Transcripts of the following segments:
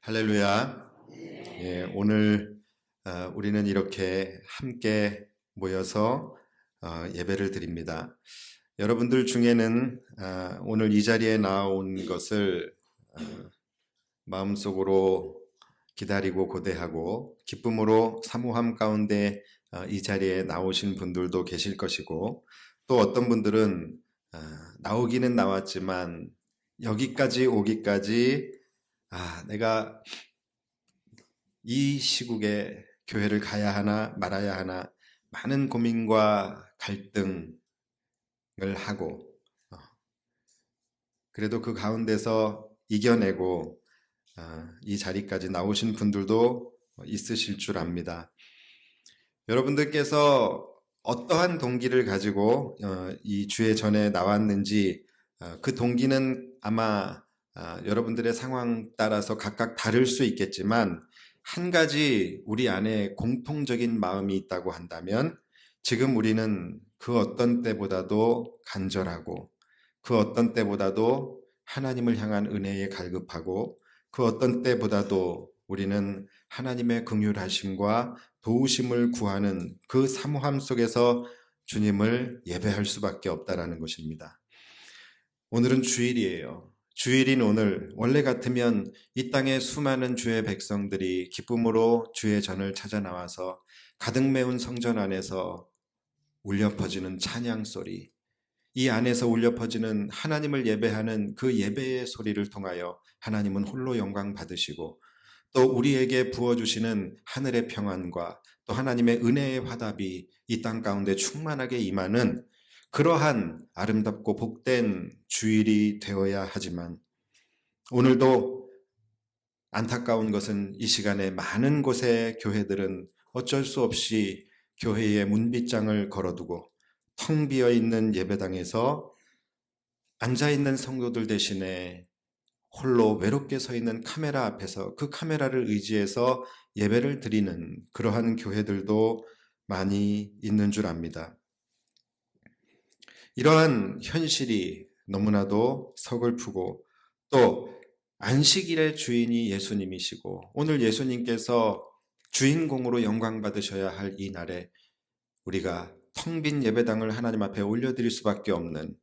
할렐루야. 예, 오늘 우리는 이렇게 함께 모여서 예배를 드립니다. 여러분들 중에는 오늘 이 자리에 나온 것을 마음속으로 기다리고 고대하고 기쁨으로 사모함 가운데 이 자리에 나오신 분들도 계실 것이고, 또 어떤 분들은 나오기는 나왔지만 여기까지 오기까지 내가 이 시국에 교회를 가야 하나 말아야 하나 많은 고민과 갈등을 하고, 그래도 그 가운데서 이겨내고 이 자리까지 나오신 분들도 있으실 줄 압니다. 여러분들께서 어떠한 동기를 가지고 이 주의 전에 나왔는지, 그 동기는 아마 여러분들의 상황 따라서 각각 다를 수 있겠지만, 한 가지 우리 안에 공통적인 마음이 있다고 한다면, 지금 우리는 그 어떤 때보다도 간절하고, 그 어떤 때보다도 하나님을 향한 은혜에 갈급하고, 그 어떤 때보다도 우리는 하나님의 긍휼하심과 도우심을 구하는 그 사모함 속에서 주님을 예배할 수밖에 없다라는 것입니다. 오늘은 주일이에요. 주일인 오늘, 원래 같으면 이 땅의 수많은 주의 백성들이 기쁨으로 주의 전을 찾아 나와서 가득 메운 성전 안에서 울려 퍼지는 찬양 소리, 이 안에서 울려 퍼지는 하나님을 예배하는 그 예배의 소리를 통하여 하나님은 홀로 영광 받으시고, 또 우리에게 부어주시는 하늘의 평안과 또 하나님의 은혜의 화답이 이 땅 가운데 충만하게 임하는 그러한 아름답고 복된 주일이 되어야 하지만, 오늘도 안타까운 것은 이 시간에 많은 곳의 교회들은 어쩔 수 없이 교회의 문빗장을 걸어두고 텅 비어 있는 예배당에서 앉아있는 성도들 대신에 홀로 외롭게 서 있는 카메라 앞에서 그 카메라를 의지해서 예배를 드리는 그러한 교회들도 많이 있는 줄 압니다. 이러한 현실이 너무나도 서글프고, 또 안식일의 주인이 예수님이시고 오늘 예수님께서 주인공으로 영광 받으셔야 할 이 날에 우리가 텅 빈 예배당을 하나님 앞에 올려드릴 수밖에 없는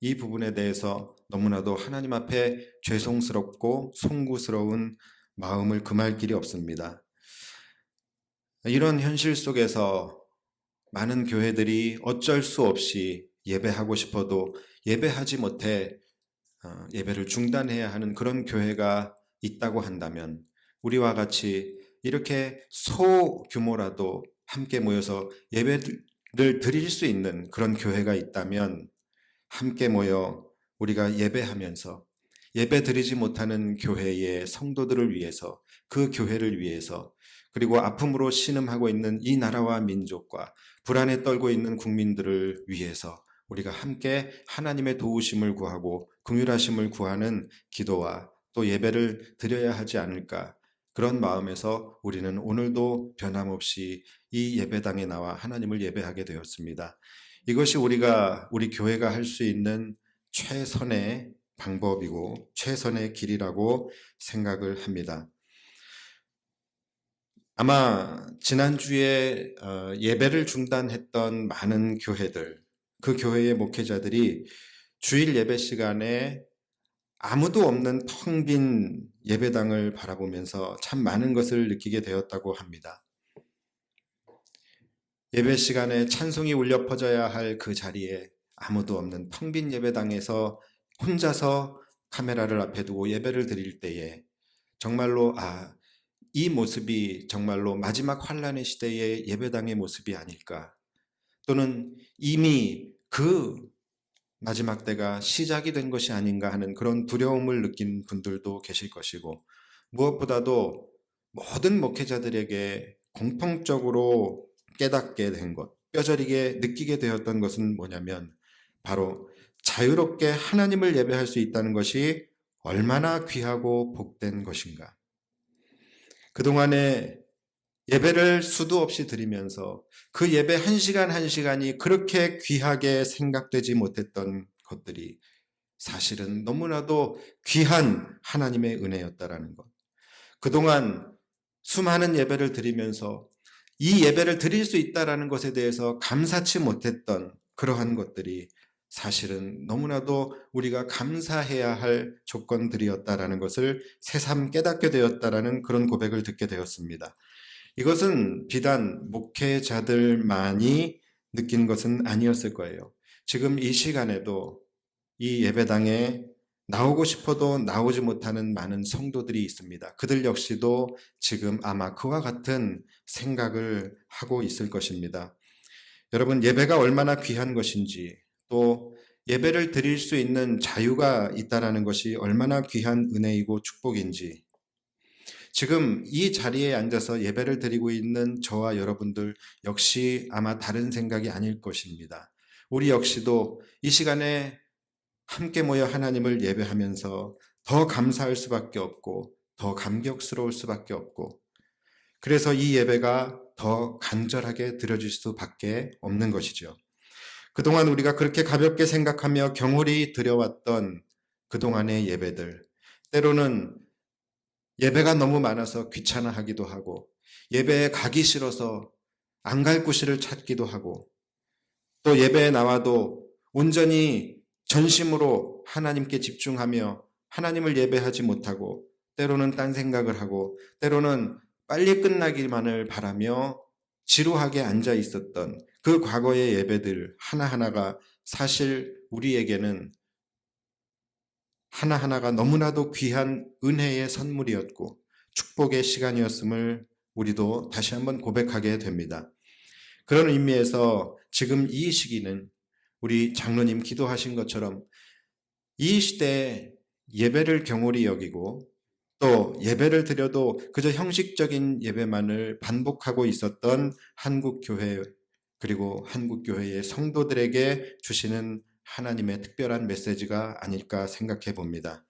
이 부분에 대해서 너무나도 하나님 앞에 죄송스럽고 송구스러운 마음을 금할 길이 없습니다. 이런 현실 속에서 많은 교회들이 어쩔 수 없이 예배하고 싶어도 예배하지 못해 예배를 중단해야 하는 그런 교회가 있다고 한다면, 우리와 같이 이렇게 소규모라도 함께 모여서 예배를 드릴 수 있는 그런 교회가 있다면, 함께 모여 우리가 예배하면서 예배 드리지 못하는 교회의 성도들을 위해서, 그 교회를 위해서, 그리고 아픔으로 신음하고 있는 이 나라와 민족과 불안에 떨고 있는 국민들을 위해서 우리가 함께 하나님의 도우심을 구하고 긍휼하심을 구하는 기도와 또 예배를 드려야 하지 않을까, 그런 마음에서 우리는 오늘도 변함없이 이 예배당에 나와 하나님을 예배하게 되었습니다. 이것이 우리 교회가 할 수 있는 최선의 방법이고 최선의 길이라고 생각을 합니다. 아마 지난주에 예배를 중단했던 많은 교회들, 그 교회의 목회자들이 주일 예배 시간에 아무도 없는 텅 빈 예배당을 바라보면서 참 많은 것을 느끼게 되었다고 합니다. 예배 시간에 찬송이 울려 퍼져야 할 그 자리에 아무도 없는 텅 빈 예배당에서 혼자서 카메라를 앞에 두고 예배를 드릴 때에 정말로 이 모습이 정말로 마지막 환란의 시대의 예배당의 모습이 아닐까, 또는 이미 그 마지막 때가 시작이 된 것이 아닌가 하는 그런 두려움을 느낀 분들도 계실 것이고, 무엇보다도 모든 목회자들에게 공통적으로 깨닫게 된 것, 뼈저리게 느끼게 되었던 것은 뭐냐면, 바로 자유롭게 하나님을 예배할 수 있다는 것이 얼마나 귀하고 복된 것인가. 그동안에 예배를 수도 없이 드리면서 그 예배 한 시간 한 시간이 그렇게 귀하게 생각되지 못했던 것들이 사실은 너무나도 귀한 하나님의 은혜였다라는 것. 그동안 수많은 예배를 드리면서 이 예배를 드릴 수 있다라는 것에 대해서 감사치 못했던 그러한 것들이 사실은 너무나도 우리가 감사해야 할 조건들이었다라는 것을 새삼 깨닫게 되었다라는 그런 고백을 듣게 되었습니다. 이것은 비단 목회자들만이 느낀 것은 아니었을 거예요. 지금 이 시간에도 이 예배당에 나오고 싶어도 나오지 못하는 많은 성도들이 있습니다. 그들 역시도 지금 아마 그와 같은 생각을 하고 있을 것입니다. 여러분, 예배가 얼마나 귀한 것인지, 또 예배를 드릴 수 있는 자유가 있다라는 것이 얼마나 귀한 은혜이고 축복인지, 지금 이 자리에 앉아서 예배를 드리고 있는 저와 여러분들 역시 아마 다른 생각이 아닐 것입니다. 우리 역시도 이 시간에 함께 모여 하나님을 예배하면서 더 감사할 수밖에 없고 더 감격스러울 수밖에 없고, 그래서 이 예배가 더 간절하게 드려질 수밖에 없는 것이죠. 그동안 우리가 그렇게 가볍게 생각하며 경홀히 드려왔던 그동안의 예배들, 때로는 예배가 너무 많아서 귀찮아하기도 하고, 예배에 가기 싫어서 안 갈 구실을 찾기도 하고, 또 예배에 나와도 온전히 전심으로 하나님께 집중하며 하나님을 예배하지 못하고, 때로는 딴 생각을 하고, 때로는 빨리 끝나기만을 바라며 지루하게 앉아 있었던 그 과거의 예배들 하나하나가 사실 우리에게는 하나하나가 너무나도 귀한 은혜의 선물이었고 축복의 시간이었음을 우리도 다시 한번 고백하게 됩니다. 그런 의미에서 지금 이 시기는 우리 장로님 기도하신 것처럼 이 시대에 예배를 경홀히 여기고 또 예배를 드려도 그저 형식적인 예배만을 반복하고 있었던 한국교회, 그리고 한국교회의 성도들에게 주시는 하나님의 특별한 메시지가 아닐까 생각해 봅니다.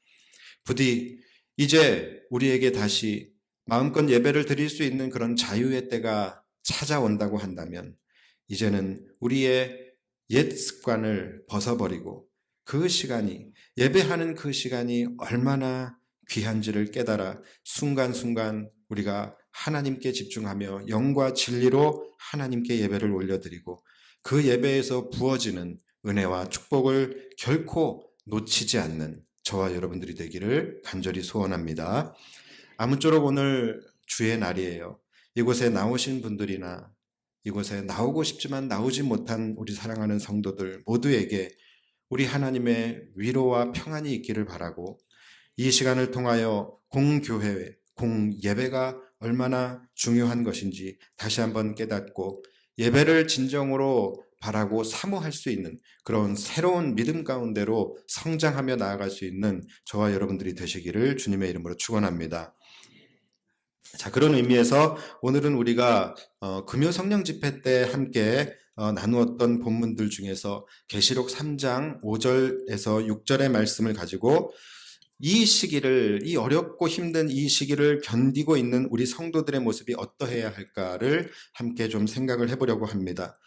부디 이제 우리에게 다시 마음껏 예배를 드릴 수 있는 그런 자유의 때가 찾아온다고 한다면, 이제는 우리의 옛 습관을 벗어버리고 그 시간이, 예배하는 그 시간이 얼마나 귀한지를 깨달아 순간순간 우리가 하나님께 집중하며 영과 진리로 하나님께 예배를 올려드리고 그 예배에서 부어지는 은혜와 축복을 결코 놓치지 않는 저와 여러분들이 되기를 간절히 소원합니다. 아무쪼록 오늘 주의 날이에요. 이곳에 나오신 분들이나 이곳에 나오고 싶지만 나오지 못한 우리 사랑하는 성도들 모두에게 우리 하나님의 위로와 평안이 있기를 바라고, 이 시간을 통하여 공교회, 공예배가 얼마나 중요한 것인지 다시 한번 깨닫고 예배를 진정으로 바라고 사모할 수 있는 그런 새로운 믿음 가운데로 성장하며 나아갈 수 있는 저와 여러분들이 되시기를 주님의 이름으로 축원합니다. 자, 그런 의미에서 오늘은 우리가 금요 성령 집회 때 함께 나누었던 본문들 중에서 계시록 3장 5절에서 6절의 말씀을 가지고 이 시기를, 이 어렵고 힘든 이 시기를 견디고 있는 우리 성도들의 모습이 어떠해야 할까를 함께 좀 생각을 해보려고 합니다.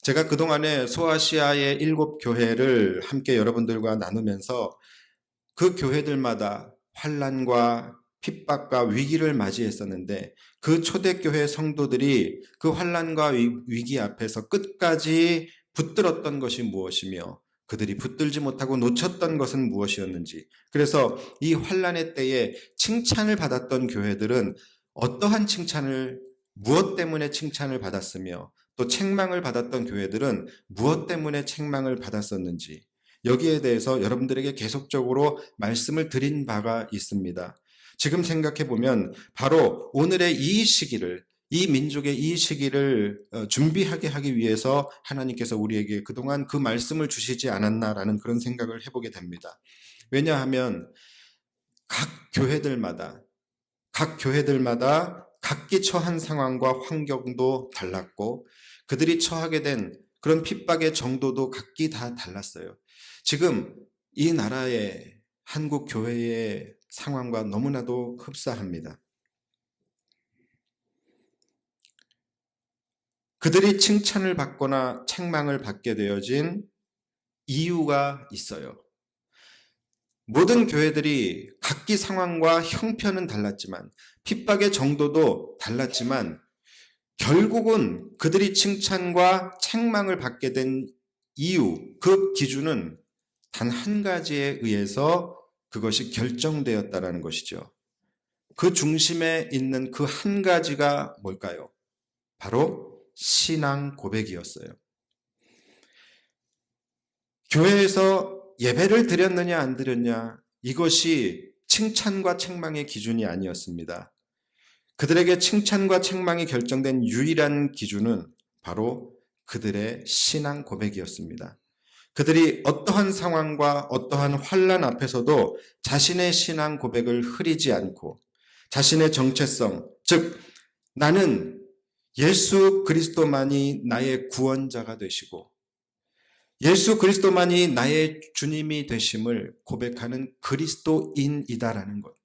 제가 그동안에 소아시아의 7교회를 함께 여러분들과 나누면서 그 교회들마다 환난과 핍박과 위기를 맞이했었는데, 그 초대교회 성도들이 그 환난과 위기 앞에서 끝까지 붙들었던 것이 무엇이며 그들이 붙들지 못하고 놓쳤던 것은 무엇이었는지, 그래서 이 환난의 때에 칭찬을 받았던 교회들은 어떠한 칭찬을, 무엇 때문에 칭찬을 받았으며 또 책망을 받았던 교회들은 무엇 때문에 책망을 받았었는지, 여기에 대해서 여러분들에게 계속적으로 말씀을 드린 바가 있습니다. 지금 생각해 보면 바로 오늘의 이 시기를, 이 민족의 이 시기를 준비하게 하기 위해서 하나님께서 우리에게 그동안 그 말씀을 주시지 않았나라는 그런 생각을 해보게 됩니다. 왜냐하면 각 교회들마다 각기 처한 상황과 환경도 달랐고 그들이 처하게 된 그런 핍박의 정도도 각기 다 달랐어요. 지금 이 나라의 한국 교회의 상황과 너무나도 흡사합니다. 그들이 칭찬을 받거나 책망을 받게 되어진 이유가 있어요. 모든 교회들이 각기 상황과 형편은 달랐지만 핍박의 정도도 달랐지만 결국은 그들이 칭찬과 책망을 받게 된 이유, 그 기준은 단 한 가지에 의해서 그것이 결정되었다라는 것이죠. 그 중심에 있는 그 한 가지가 뭘까요? 바로 신앙 고백이었어요. 교회에서 예배를 드렸느냐 안 드렸냐, 이것이 칭찬과 책망의 기준이 아니었습니다. 그들에게 칭찬과 책망이 결정된 유일한 기준은 바로 그들의 신앙 고백이었습니다. 그들이 어떠한 상황과 어떠한 환난 앞에서도 자신의 신앙 고백을 흐리지 않고 자신의 정체성, 즉 나는 예수 그리스도만이 나의 구원자가 되시고 예수 그리스도만이 나의 주님이 되심을 고백하는 그리스도인이다라는 것.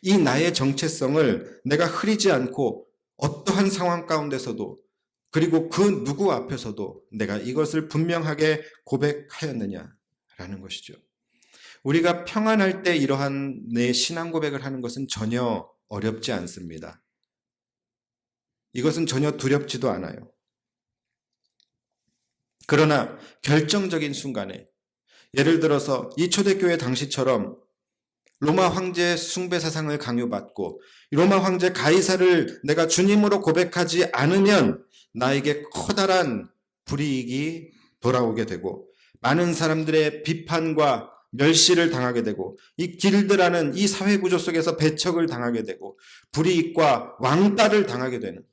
이 나의 정체성을 내가 흐리지 않고 어떠한 상황 가운데서도 그리고 그 누구 앞에서도 내가 이것을 분명하게 고백하였느냐라는 것이죠. 우리가 평안할 때 이러한 내 신앙 고백을 하는 것은 전혀 어렵지 않습니다. 이것은 전혀 두렵지도 않아요. 그러나 결정적인 순간에 예를 들어서 이 초대교회 당시처럼 로마 황제 숭배 사상을 강요받고 로마 황제 가이사를 내가 주님으로 고백하지 않으면 나에게 커다란 불이익이 돌아오게 되고 많은 사람들의 비판과 멸시를 당하게 되고 이 길드라는 이 사회 구조 속에서 배척을 당하게 되고 불이익과 왕따를 당하게 되는,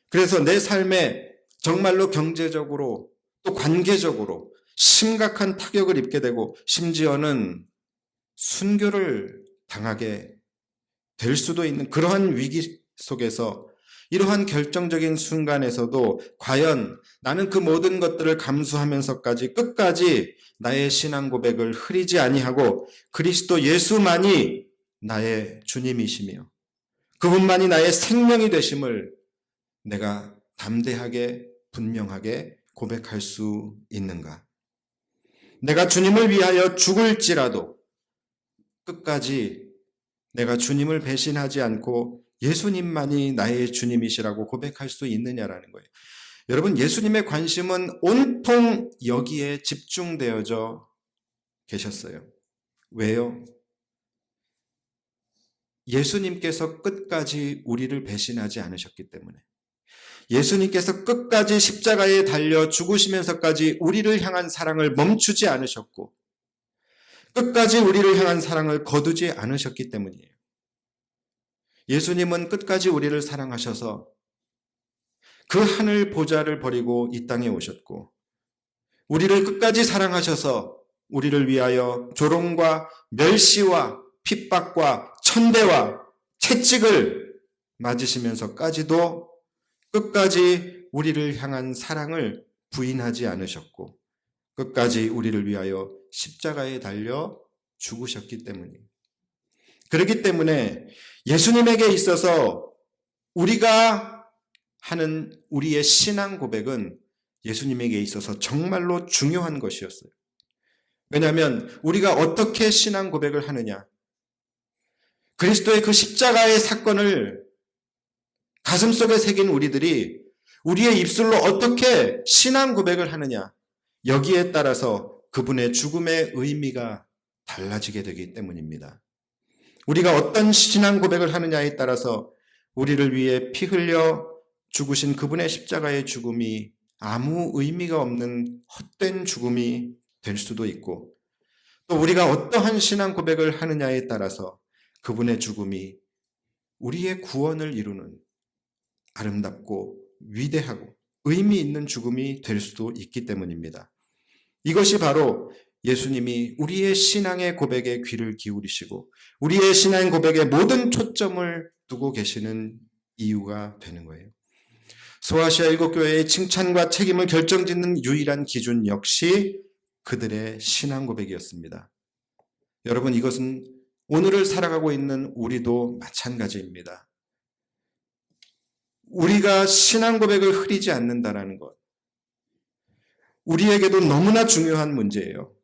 그래서 내 삶에 정말로 경제적으로 또 관계적으로 심각한 타격을 입게 되고 심지어는 순교를 당하게 될 수도 있는 그러한 위기 속에서 이러한 결정적인 순간에서도 과연 나는 그 모든 것들을 감수하면서까지 끝까지 나의 신앙 고백을 흐리지 아니하고 그리스도 예수만이 나의 주님이시며 그분만이 나의 생명이 되심을 내가 담대하게 분명하게 고백할 수 있는가? 내가 주님을 위하여 죽을지라도 끝까지 내가 주님을 배신하지 않고 예수님만이 나의 주님이시라고 고백할 수 있느냐라는 거예요. 여러분, 예수님의 관심은 온통 여기에 집중되어져 계셨어요. 왜요? 예수님께서 끝까지 우리를 배신하지 않으셨기 때문에. 예수님께서 끝까지 십자가에 달려 죽으시면서까지 우리를 향한 사랑을 멈추지 않으셨고 끝까지 우리를 향한 사랑을 거두지 않으셨기 때문이에요. 예수님은 끝까지 우리를 사랑하셔서 그 하늘 보좌를 버리고 이 땅에 오셨고 우리를 끝까지 사랑하셔서 우리를 위하여 조롱과 멸시와 핍박과 천대와 채찍을 맞으시면서까지도 끝까지 우리를 향한 사랑을 부인하지 않으셨고 끝까지 우리를 위하여 십자가에 달려 죽으셨기 때문이에요. 그렇기 때문에 예수님에게 있어서 우리가 하는 우리의 신앙 고백은 예수님에게 있어서 정말로 중요한 것이었어요. 왜냐하면 우리가 어떻게 신앙 고백을 하느냐, 그리스도의 그 십자가의 사건을 가슴속에 새긴 우리들이 우리의 입술로 어떻게 신앙 고백을 하느냐, 여기에 따라서 그분의 죽음의 의미가 달라지게 되기 때문입니다. 우리가 어떤 신앙 고백을 하느냐에 따라서 우리를 위해 피 흘려 죽으신 그분의 십자가의 죽음이 아무 의미가 없는 헛된 죽음이 될 수도 있고 또 우리가 어떠한 신앙 고백을 하느냐에 따라서 그분의 죽음이 우리의 구원을 이루는 아름답고 위대하고 의미 있는 죽음이 될 수도 있기 때문입니다. 이것이 바로 예수님이 우리의 신앙의 고백에 귀를 기울이시고 우리의 신앙 고백에 모든 초점을 두고 계시는 이유가 되는 거예요. 소아시아 일곱교회의 칭찬과 책임을 결정짓는 유일한 기준 역시 그들의 신앙 고백이었습니다. 여러분, 이것은 오늘을 살아가고 있는 우리도 마찬가지입니다. 우리가 신앙 고백을 흐리지 않는다는 것, 우리에게도 너무나 중요한 문제예요.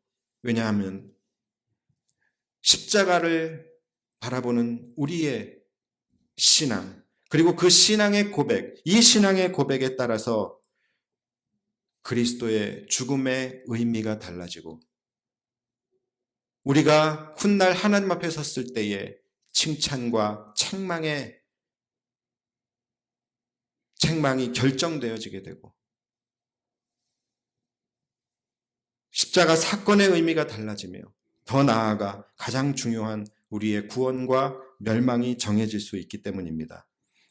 왜냐하면 십자가를 바라보는 우리의 신앙, 그리고 그 신앙의 고백, 이 신앙의 고백에 따라서 그리스도의 죽음의 의미가 달라지고 우리가 훗날 하나님 앞에 섰을 때의 칭찬과 책망이 결정되어지게 되고 십자가 사건의 의미가 달라지며 더 나아가 가장 중요한 우리의 구원과 멸망이 정해질 수 있기 때문입니다.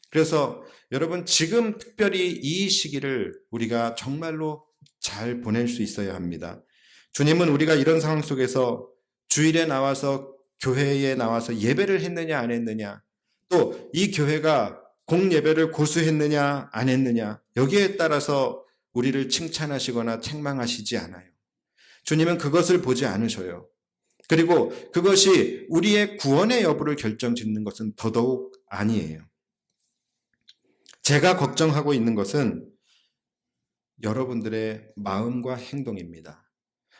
그래서 여러분 지금 특별히 이 시기를 우리가 정말로 잘 보낼 수 있어야 합니다. 주님은 우리가 이런 상황 속에서 주일에 나와서 교회에 나와서 예배를 했느냐 안 했느냐, 또 이 교회가 공예배를 고수했느냐 안 했느냐, 여기에 따라서 우리를 칭찬하시거나 책망하시지 않아요. 주님은 그것을 보지 않으셔요. 그리고 그것이 우리의 구원의 여부를 결정짓는 것은 더더욱 아니에요. 제가 걱정하고 있는 것은 여러분들의 마음과 행동입니다.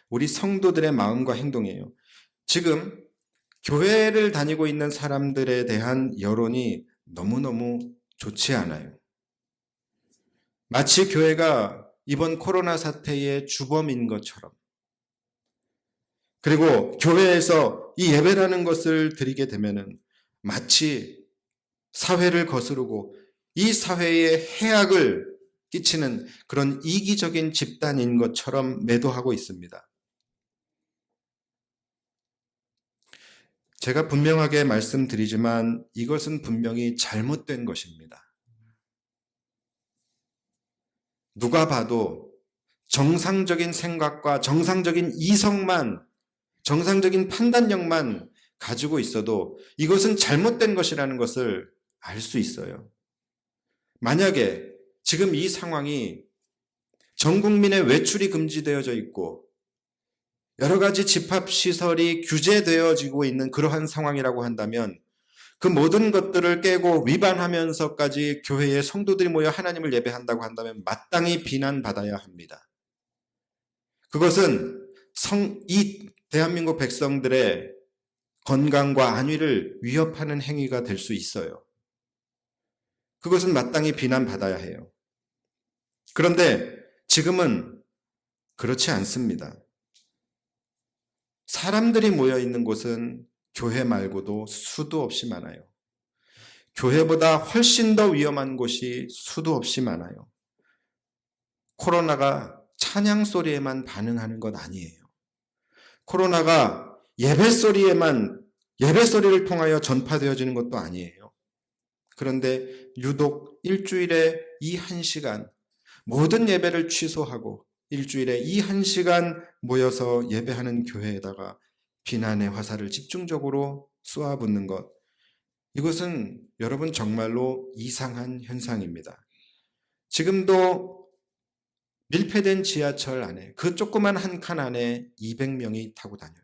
우리 성도들의 마음과 행동이에요. 지금 교회를 다니고 있는 사람들에 대한 여론이 너무너무 좋지 않아요. 마치 교회가 이번 코로나 사태의 주범인 것처럼, 그리고 교회에서 이 예배라는 것을 드리게 되면은 마치 사회를 거스르고 이 사회에 해악을 끼치는 그런 이기적인 집단인 것처럼 매도하고 있습니다. 제가 분명하게 말씀드리지만 이것은 분명히 잘못된 것입니다. 누가 봐도 정상적인 생각과 정상적인 이성만, 정상적인 판단력만 가지고 있어도 이것은 잘못된 것이라는 것을 알 수 있어요. 만약에 지금 이 상황이 전 국민의 외출이 금지되어져 있고 여러 가지 집합시설이 규제되어지고 있는 그러한 상황이라고 한다면 그 모든 것들을 깨고 위반하면서까지 교회에 성도들이 모여 하나님을 예배한다고 한다면 마땅히 비난받아야 합니다. 그것은 이 대한민국 백성들의 건강과 안위를 위협하는 행위가 될 수 있어요. 그것은 마땅히 비난받아야 해요. 그런데 지금은 그렇지 않습니다. 사람들이 모여 있는 곳은 교회 말고도 수도 없이 많아요. 교회보다 훨씬 더 위험한 곳이 수도 없이 많아요. 코로나가 찬양 소리에만 반응하는 것 아니에요. 코로나가 예배 소리를 통하여 전파되어지는 것도 아니에요. 그런데 유독 일주일에 이 1시간 모든 예배를 취소하고 일주일에 이 1시간 모여서 예배하는 교회에다가 비난의 화살을 집중적으로 쏘아붓는 것, 이것은 여러분 정말로 이상한 현상입니다. 지금도 밀폐된 지하철 안에, 그 조그만 한 칸 안에 200명이 타고 다녀요.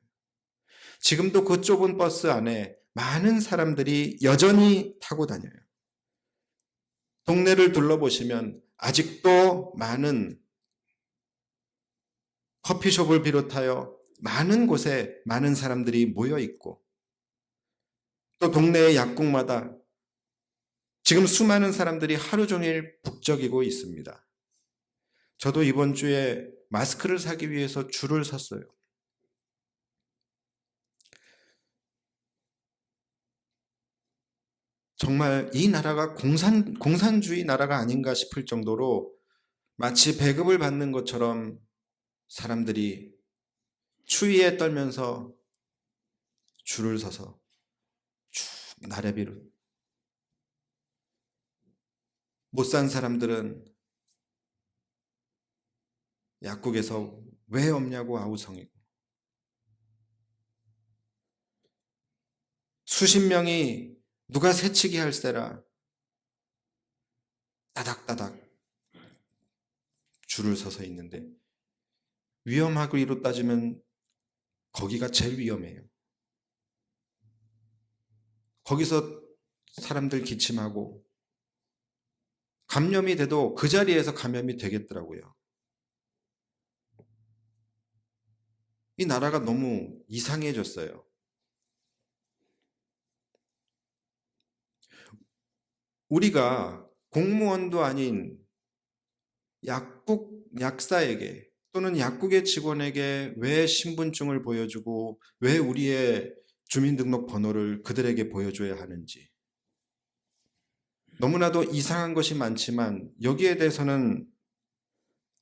지금도 그 좁은 버스 안에 많은 사람들이 여전히 타고 다녀요. 동네를 둘러보시면 아직도 많은 커피숍을 비롯하여 많은 곳에 많은 사람들이 모여 있고, 또 동네의 약국마다 지금 수많은 사람들이 하루 종일 북적이고 있습니다. 저도 이번 주에 마스크를 사기 위해서 줄을 섰어요. 정말 이 나라가 공산주의 나라가 아닌가 싶을 정도로 마치 배급을 받는 것처럼 사람들이 추위에 떨면서 줄을 서서 쭉 나래비로, 못 산 사람들은 약국에서 왜 없냐고 아우성이고, 수십 명이 누가 새치기 할세라 따닥따닥 줄을 서서 있는데, 위험하기로 따지면 거기가 제일 위험해요. 거기서 사람들 기침하고 감염이 돼도 그 자리에서 감염이 되겠더라고요. 이 나라가 너무 이상해졌어요. 우리가 공무원도 아닌 약사에게 또는 약국의 직원에게 왜 신분증을 보여주고 왜 우리의 주민등록 번호를 그들에게 보여줘야 하는지 너무나도 이상한 것이 많지만 여기에 대해서는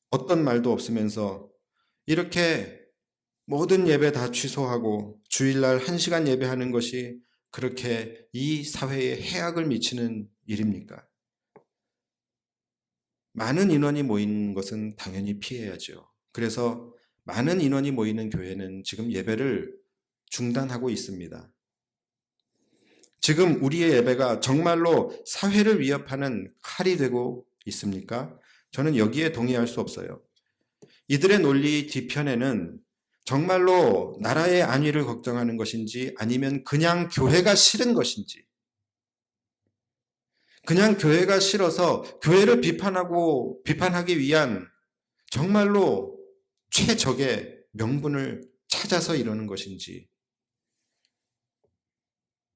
어떤 말도 없으면서 이렇게 모든 예배 다 취소하고 주일날 1시간 예배하는 것이 그렇게 이 사회에 해악을 미치는 일입니까? 많은 인원이 모이는 것은 당연히 피해야죠. 그래서 많은 인원이 모이는 교회는 지금 예배를 중단하고 있습니다. 지금 우리의 예배가 정말로 사회를 위협하는 칼이 되고 있습니까? 저는 여기에 동의할 수 없어요. 이들의 논리 뒤편에는 정말로 나라의 안위를 걱정하는 것인지 아니면 그냥 교회가 싫은 것인지 그냥 교회가 싫어서 교회를 비판하기 위한 정말로 최적의 명분을 찾아서 이러는 것인지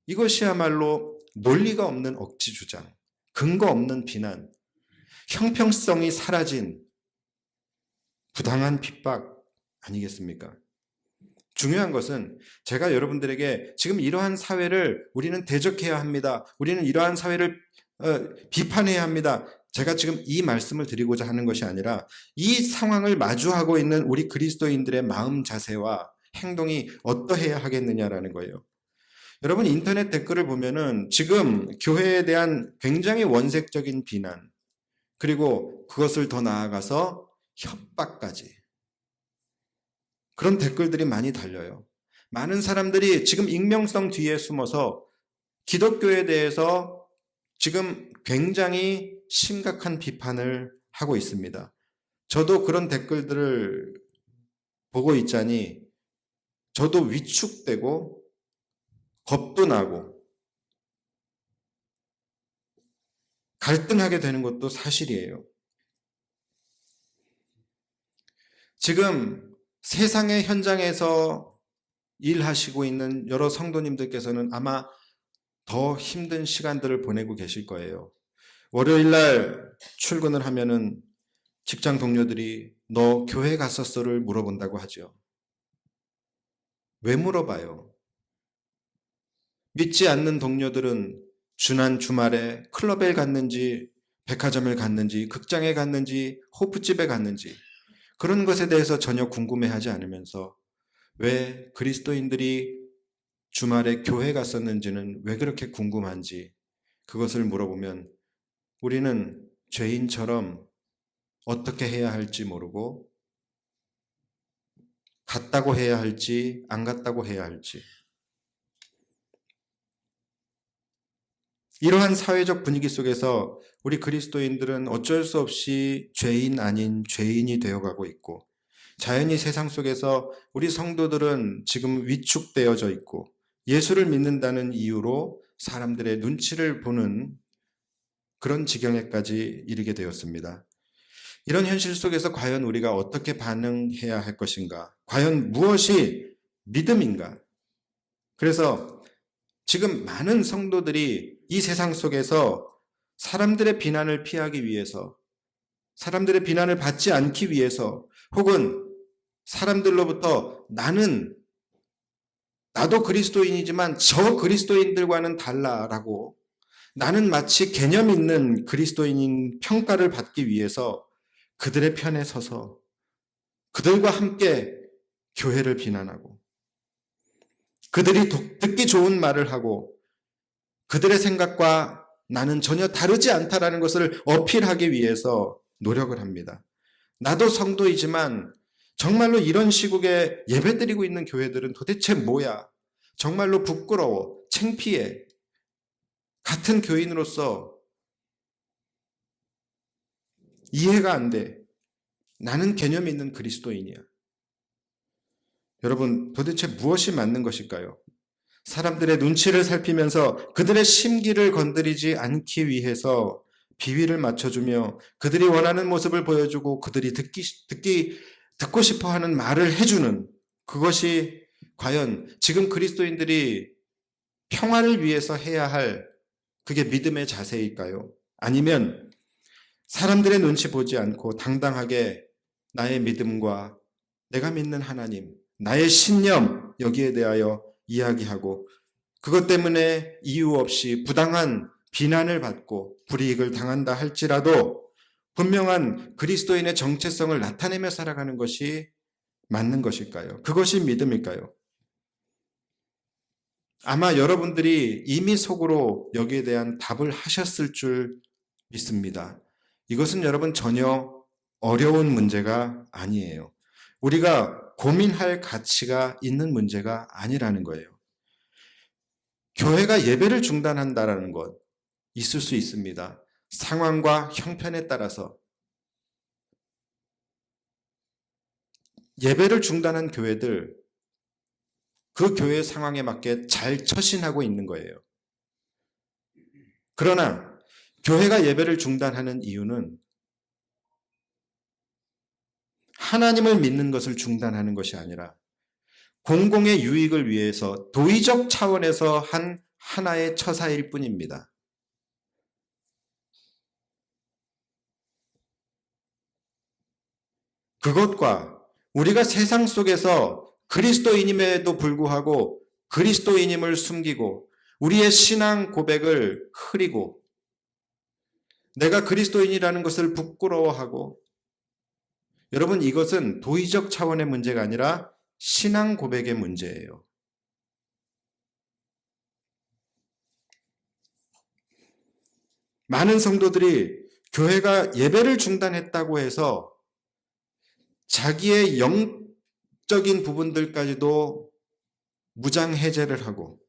이것이야말로 논리가 없는 억지 주장, 근거 없는 비난, 형평성이 사라진 부당한 핍박 아니겠습니까? 중요한 것은 제가 여러분들에게 지금 이러한 사회를 우리는 대적해야 합니다. 우리는 이러한 사회를 비판해야 합니다. 제가 지금 이 말씀을 드리고자 하는 것이 아니라 이 상황을 마주하고 있는 우리 그리스도인들의 마음 자세와 행동이 어떠해야 하겠느냐라는 거예요. 여러분 인터넷 댓글을 보면은 지금 교회에 대한 굉장히 원색적인 비난 그리고 그것을 더 나아가서 협박까지 그런 댓글들이 많이 달려요. 많은 사람들이 지금 익명성 뒤에 숨어서 기독교에 대해서 지금 굉장히 심각한 비판을 하고 있습니다. 저도 그런 댓글들을 보고 있자니 저도 위축되고 겁도 나고 갈등하게 되는 것도 사실이에요. 지금 세상의 현장에서 일하시고 있는 여러 성도님들께서는 아마 더 힘든 시간들을 보내고 계실 거예요. 월요일 날 출근을 하면은 직장 동료들이 너 교회 갔었어를 물어본다고 하죠. 왜 물어봐요? 믿지 않는 동료들은 지난 주말에 클럽에 갔는지 백화점을 갔는지 극장에 갔는지 호프집에 갔는지 그런 것에 대해서 전혀 궁금해하지 않으면서 왜 그리스도인들이 주말에 교회 갔었는지는 왜 그렇게 궁금한지 그것을 물어보면 우리는 죄인처럼 어떻게 해야 할지 모르고 갔다고 해야 할지 안 갔다고 해야 할지 이러한 사회적 분위기 속에서 우리 그리스도인들은 어쩔 수 없이 죄인 아닌 죄인이 되어가고 있고 자연히 세상 속에서 우리 성도들은 지금 위축되어져 있고 예수를 믿는다는 이유로 사람들의 눈치를 보는 그런 지경에까지 이르게 되었습니다. 이런 현실 속에서 과연 우리가 어떻게 반응해야 할 것인가? 과연 무엇이 믿음인가? 그래서 지금 많은 성도들이 이 세상 속에서 사람들의 비난을 피하기 위해서, 사람들의 비난을 받지 않기 위해서, 혹은 사람들로부터 나도 그리스도인이지만 저 그리스도인들과는 달라라고 나는 마치 개념 있는 그리스도인인 평가를 받기 위해서 그들의 편에 서서 그들과 함께 교회를 비난하고 그들이 듣기 좋은 말을 하고 그들의 생각과 나는 전혀 다르지 않다라는 것을 어필하기 위해서 노력을 합니다. 나도 성도이지만 정말로 이런 시국에 예배드리고 있는 교회들은 도대체 뭐야? 정말로 부끄러워, 창피해. 같은 교인으로서 이해가 안 돼. 나는 개념 있는 그리스도인이야. 여러분, 도대체 무엇이 맞는 것일까요? 사람들의 눈치를 살피면서 그들의 심기를 건드리지 않기 위해서 비위를 맞춰주며 그들이 원하는 모습을 보여주고 그들이 듣고 싶어 하는 말을 해주는 그것이 과연 지금 그리스도인들이 평화를 위해서 해야 할 그게 믿음의 자세일까요? 아니면 사람들의 눈치 보지 않고 당당하게 나의 믿음과 내가 믿는 하나님, 나의 신념 여기에 대하여 이야기하고 그것 때문에 이유 없이 부당한 비난을 받고 불이익을 당한다 할지라도 분명한 그리스도인의 정체성을 나타내며 살아가는 것이 맞는 것일까요? 그것이 믿음일까요? 아마 여러분들이 이미 속으로 여기에 대한 답을 하셨을 줄 믿습니다. 이것은 여러분 전혀 어려운 문제가 아니에요. 우리가 고민할 가치가 있는 문제가 아니라는 거예요. 교회가 예배를 중단한다라는 것 있을 수 있습니다. 상황과 형편에 따라서 예배를 중단한 교회들 그 교회 상황에 맞게 잘 처신하고 있는 거예요. 그러나 교회가 예배를 중단하는 이유는 하나님을 믿는 것을 중단하는 것이 아니라 공공의 유익을 위해서 도의적 차원에서 한 하나의 처사일 뿐입니다. 그것과 우리가 세상 속에서 그리스도인임에도 불구하고 그리스도인임을 숨기고 우리의 신앙 고백을 흐리고 내가 그리스도인이라는 것을 부끄러워하고 여러분 이것은 도의적 차원의 문제가 아니라 신앙 고백의 문제예요. 많은 성도들이 교회가 예배를 중단했다고 해서 자기의 영적인 부분들까지도 무장해제를 하고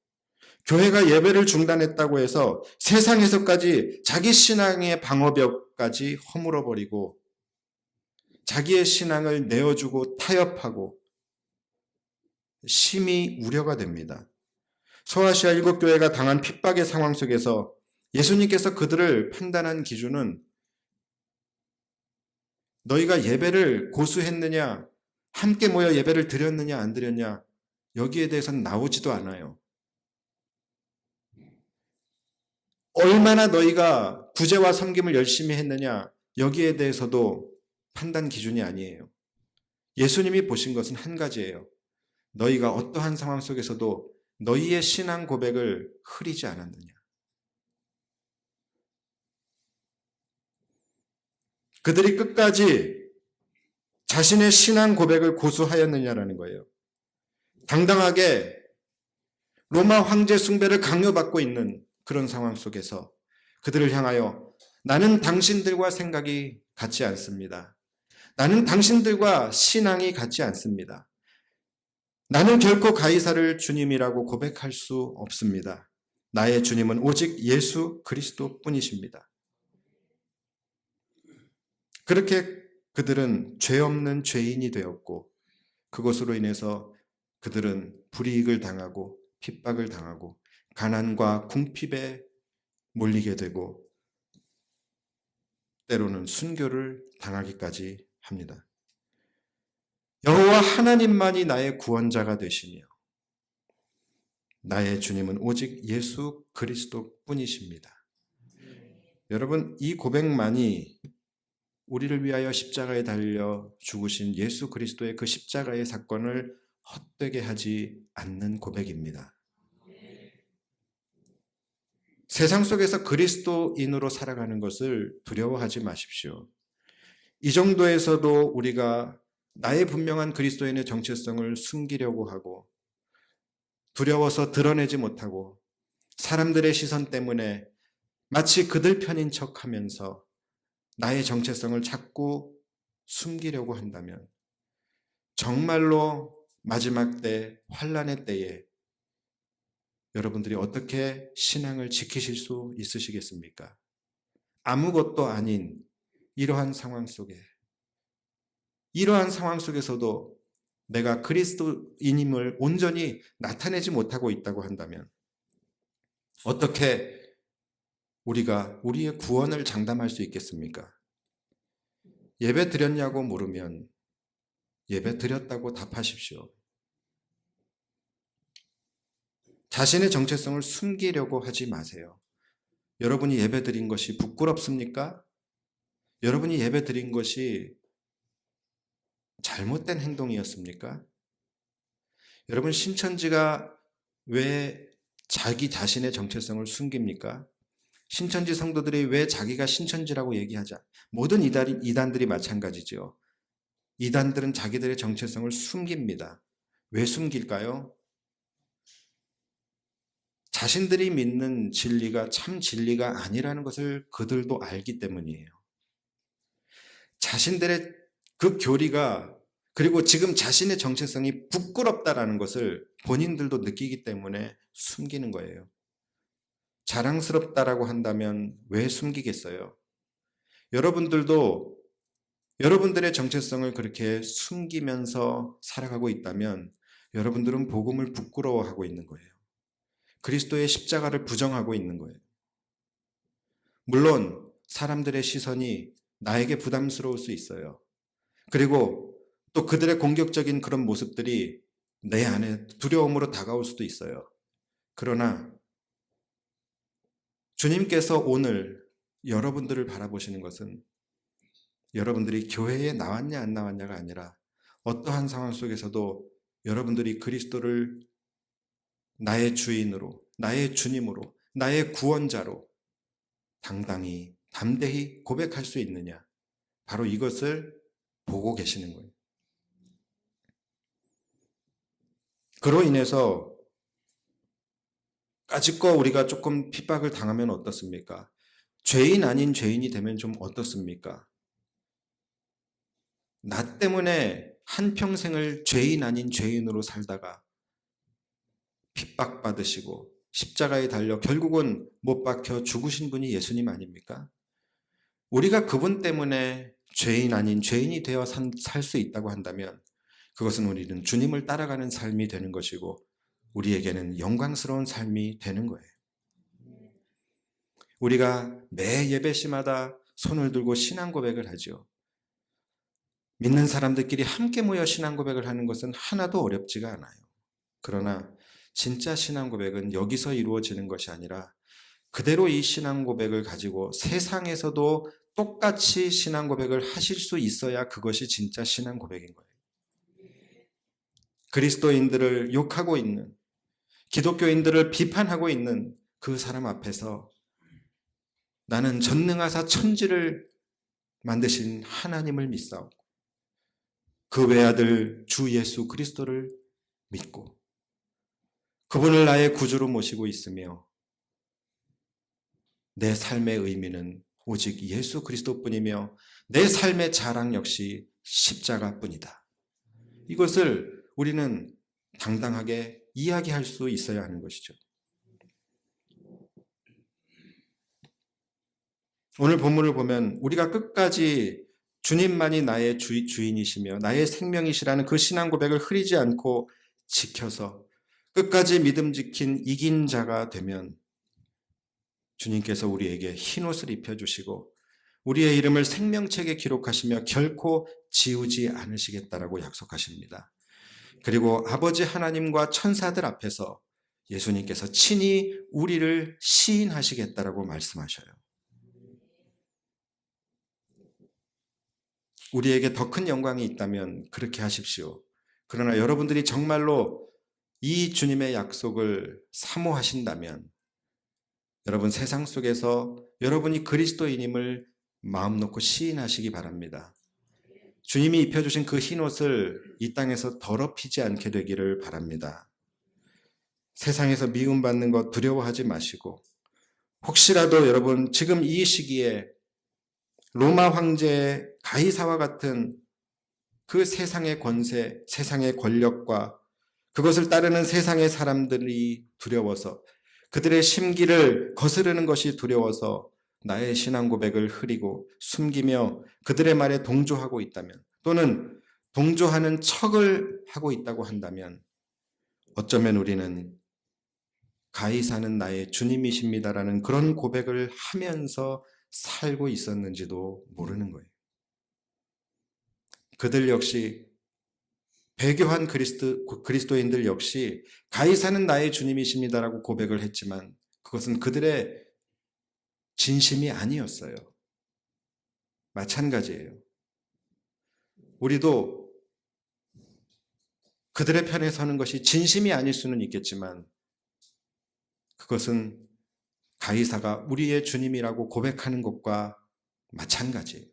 교회가 예배를 중단했다고 해서 세상에서까지 자기 신앙의 방어벽까지 허물어버리고 자기의 신앙을 내어주고 타협하고 심히 우려가 됩니다. 소아시아 일곱 교회가 당한 핍박의 상황 속에서 예수님께서 그들을 판단한 기준은 너희가 예배를 고수했느냐, 함께 모여 예배를 드렸느냐, 안 드렸냐, 여기에 대해서는 나오지도 않아요. 얼마나 너희가 구제와 섬김을 열심히 했느냐, 여기에 대해서도 판단 기준이 아니에요. 예수님이 보신 것은 한 가지예요. 너희가 어떠한 상황 속에서도 너희의 신앙 고백을 흐리지 않았느냐. 그들이 끝까지 자신의 신앙 고백을 고수하였느냐라는 거예요. 당당하게 로마 황제 숭배를 강요받고 있는 그런 상황 속에서 그들을 향하여 나는 당신들과 생각이 같지 않습니다. 나는 당신들과 신앙이 같지 않습니다. 나는 결코 가이사를 주님이라고 고백할 수 없습니다. 나의 주님은 오직 예수 그리스도 뿐이십니다. 그렇게 그들은 죄 없는 죄인이 되었고 그것으로 인해서 그들은 불이익을 당하고 핍박을 당하고 가난과 궁핍에 몰리게 되고 때로는 순교를 당하기까지 합니다. 여호와 하나님만이 나의 구원자가 되시며 나의 주님은 오직 예수 그리스도 뿐이십니다. 여러분 이 고백만이 우리를 위하여 십자가에 달려 죽으신 예수 그리스도의 그 십자가의 사건을 헛되게 하지 않는 고백입니다. 세상 속에서 그리스도인으로 살아가는 것을 두려워하지 마십시오. 이 정도에서도 우리가 나의 분명한 그리스도인의 정체성을 숨기려고 하고 두려워서 드러내지 못하고 사람들의 시선 때문에 마치 그들 편인 척하면서 나의 정체성을 자꾸 숨기려고 한다면 정말로 마지막 때 환난의 때에 여러분들이 어떻게 신앙을 지키실 수 있으시겠습니까? 아무것도 아닌 이러한 상황 속에서도 내가 그리스도인임을 온전히 나타내지 못하고 있다고 한다면 어떻게 우리가 우리의 구원을 장담할 수 있겠습니까? 예배 드렸냐고 물으면 예배 드렸다고 답하십시오. 자신의 정체성을 숨기려고 하지 마세요. 여러분이 예배드린 것이 부끄럽습니까? 여러분이 예배드린 것이 잘못된 행동이었습니까? 여러분, 신천지가 왜 자기 자신의 정체성을 숨깁니까? 신천지 성도들이 왜 자기가 신천지라고 얘기하자? 모든 이단들이 마찬가지죠. 이단들은 자기들의 정체성을 숨깁니다. 왜 숨길까요? 자신들이 믿는 진리가 참 진리가 아니라는 것을 그들도 알기 때문이에요. 자신들의 그 교리가, 그리고 지금 자신의 정체성이 부끄럽다라는 것을 본인들도 느끼기 때문에 숨기는 거예요. 자랑스럽다라고 한다면 왜 숨기겠어요? 여러분들도 여러분들의 정체성을 그렇게 숨기면서 살아가고 있다면 여러분들은 복음을 부끄러워하고 있는 거예요. 그리스도의 십자가를 부정하고 있는 거예요. 물론 사람들의 시선이 나에게 부담스러울 수 있어요. 그리고 또 그들의 공격적인 그런 모습들이 내 안에 두려움으로 다가올 수도 있어요. 그러나 주님께서 오늘 여러분들을 바라보시는 것은 여러분들이 교회에 나왔냐 안 나왔냐가 아니라 어떠한 상황 속에서도 여러분들이 그리스도를 나의 주인으로, 나의 주님으로, 나의 구원자로 당당히, 담대히 고백할 수 있느냐. 바로 이것을 보고 계시는 거예요. 그로 인해서 까짓거 우리가 조금 핍박을 당하면 어떻습니까? 죄인 아닌 죄인이 되면 좀 어떻습니까? 나 때문에 한평생을 죄인 아닌 죄인으로 살다가 핍박받으시고 십자가에 달려 결국은 못 박혀 죽으신 분이 예수님 아닙니까? 우리가 그분 때문에 죄인 아닌 죄인이 되어 살 수 있다고 한다면 그것은 우리는 주님을 따라가는 삶이 되는 것이고 우리에게는 영광스러운 삶이 되는 거예요. 우리가 매 예배 시마다 손을 들고 신앙 고백을 하죠. 믿는 사람들끼리 함께 모여 신앙 고백을 하는 것은 하나도 어렵지가 않아요. 그러나 진짜 신앙 고백은 여기서 이루어지는 것이 아니라 그대로 이 신앙 고백을 가지고 세상에서도 똑같이 신앙 고백을 하실 수 있어야 그것이 진짜 신앙 고백인 거예요. 그리스도인들을 욕하고 있는, 기독교인들을 비판하고 있는 그 사람 앞에서 나는 전능하사 천지를 만드신 하나님을 믿사오고 그 외아들 주 예수 그리스도를 믿고 그분을 나의 구주로 모시고 있으며 내 삶의 의미는 오직 예수 그리스도뿐이며 내 삶의 자랑 역시 십자가뿐이다. 이것을 우리는 당당하게 이야기할 수 있어야 하는 것이죠. 오늘 본문을 보면 우리가 끝까지 주님만이 나의 주인이시며 나의 생명이시라는 그 신앙 고백을 흐리지 않고 지켜서 끝까지 믿음 지킨 이긴 자가 되면 주님께서 우리에게 흰옷을 입혀주시고 우리의 이름을 생명책에 기록하시며 결코 지우지 않으시겠다라고 약속하십니다. 그리고 아버지 하나님과 천사들 앞에서 예수님께서 친히 우리를 시인하시겠다라고 말씀하셔요. 우리에게 더 큰 영광이 있다면 그렇게 하십시오. 그러나 여러분들이 정말로 이 주님의 약속을 사모하신다면 여러분 세상 속에서 여러분이 그리스도인임을 마음 놓고 시인하시기 바랍니다. 주님이 입혀주신 그 흰옷을 이 땅에서 더럽히지 않게 되기를 바랍니다. 세상에서 미움받는 것 두려워하지 마시고 혹시라도 여러분 지금 이 시기에 로마 황제 가이사와 같은 그 세상의 권세, 세상의 권력과 그것을 따르는 세상의 사람들이 두려워서 그들의 심기를 거스르는 것이 두려워서 나의 신앙 고백을 흐리고 숨기며 그들의 말에 동조하고 있다면 또는 동조하는 척을 하고 있다고 한다면 어쩌면 우리는 가이사는 나의 주님이십니다라는 그런 고백을 하면서 살고 있었는지도 모르는 거예요. 그들 역시 배교한 그리스도인들 역시 가이사는 나의 주님이십니다라고 고백을 했지만 그것은 그들의 진심이 아니었어요. 마찬가지예요. 우리도 그들의 편에 서는 것이 진심이 아닐 수는 있겠지만 그것은 가이사가 우리의 주님이라고 고백하는 것과 마찬가지예요.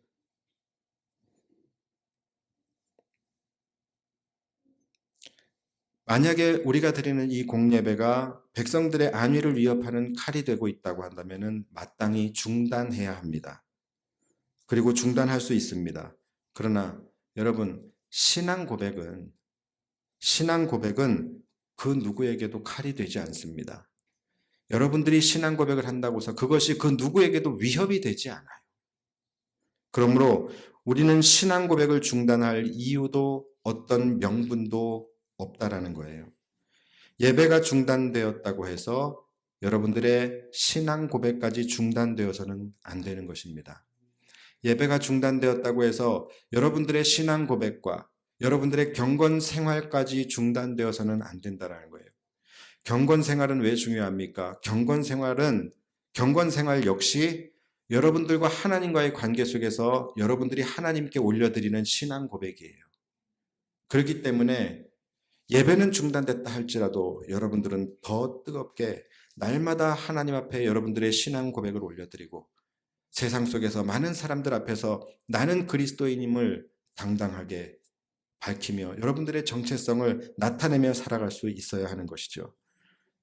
만약에 우리가 드리는 이 공예배가 백성들의 안위를 위협하는 칼이 되고 있다고 한다면 마땅히 중단해야 합니다. 그리고 중단할 수 있습니다. 그러나 여러분, 신앙 고백은 그 누구에게도 칼이 되지 않습니다. 여러분들이 신앙 고백을 한다고 해서 그것이 그 누구에게도 위협이 되지 않아요. 그러므로 우리는 신앙 고백을 중단할 이유도 어떤 명분도 없다라는 거예요. 예배가 중단되었다고 해서 여러분들의 신앙 고백까지 중단되어서는 안 되는 것입니다. 예배가 중단되었다고 해서 여러분들의 신앙 고백과 여러분들의 경건 생활까지 중단되어서는 안 된다는 거예요. 경건 생활은 왜 중요합니까? 경건 생활 역시 여러분들과 하나님과의 관계 속에서 여러분들이 하나님께 올려드리는 신앙 고백이에요. 그렇기 때문에 예배는 중단됐다 할지라도 여러분들은 더 뜨겁게 날마다 하나님 앞에 여러분들의 신앙 고백을 올려드리고 세상 속에서 많은 사람들 앞에서 나는 그리스도인임을 당당하게 밝히며 여러분들의 정체성을 나타내며 살아갈 수 있어야 하는 것이죠.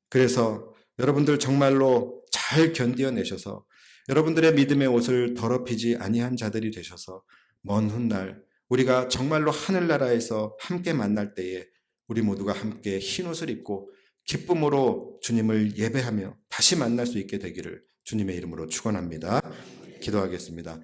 그래서 여러분들 정말로 잘 견디어내셔서 여러분들의 믿음의 옷을 더럽히지 아니한 자들이 되셔서 먼 훗날 우리가 정말로 하늘나라에서 함께 만날 때에 우리 모두가 함께 흰옷을 입고 기쁨으로 주님을 예배하며 다시 만날 수 있게 되기를 주님의 이름으로 축원합니다. 기도하겠습니다.